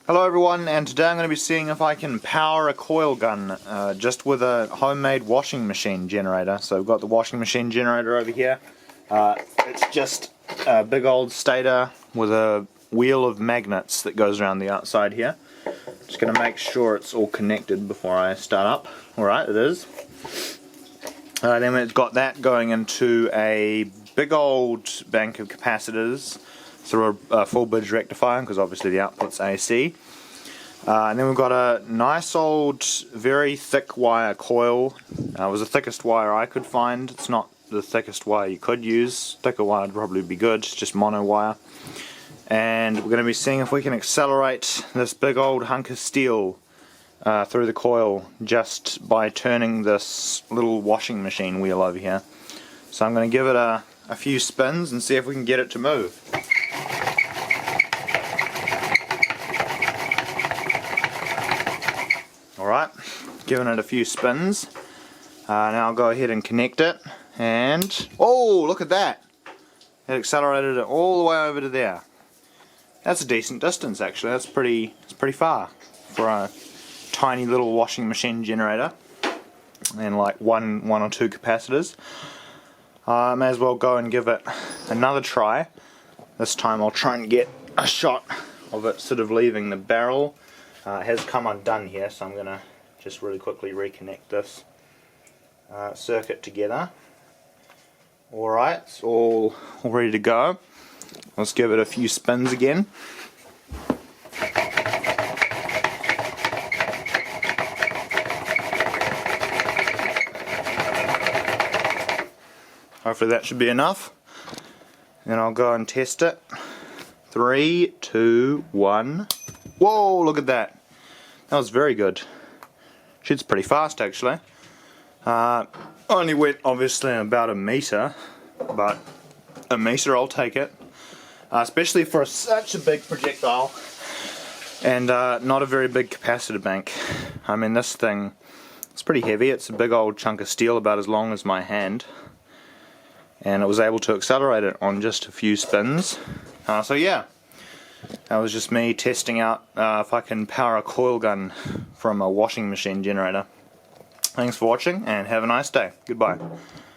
Hello everyone, and today I'm going to be seeing if I can power a coil gun just with a homemade washing machine generator. So we've got the washing machine generator over here. It's just a big old stator with a wheel of magnets that goes around the outside here. Just going to make sure it's all connected before I start up. Alright, it is. Then it's got that going into a big old bank of capacitors through a full bridge rectifier, because obviously the output's AC. And then we've got a nice old, very thick wire coil. It was the thickest wire I could find. It's not the thickest wire you could use. Thicker wire would probably be good, it's just mono wire. And we're going to be seeing if we can accelerate this big old hunk of steel through the coil just by turning this little washing machine wheel over here. So I'm going to give it a few spins and see if we can get it to move. Alright, giving it a few spins. Now I'll go ahead and connect it, and oh, look at that! It accelerated it all the way over to there. That's a decent distance actually. It's pretty far for a tiny little washing machine generator and like one or two capacitors. I may as well go and give it another try. This time I'll try and get a shot of it sort of leaving the barrel. It has come undone here, so I'm going to just really quickly reconnect this circuit together. Alright, it's all ready to go. Let's give it a few spins again. Hopefully that should be enough. Then I'll go and test it. 3, 2, 1. Whoa, look at that. That was very good. Shoots pretty fast actually. Only went obviously about a meter, but a meter I'll take it. Especially for such a big projectile and not a very big capacitor bank. I mean, this thing is pretty heavy. It's a big old chunk of steel about as long as my hand. And it was able to accelerate it on just a few spins. So yeah. That was just me testing out if I can power a coil gun from a washing machine generator. Thanks for watching and have a nice day. Goodbye.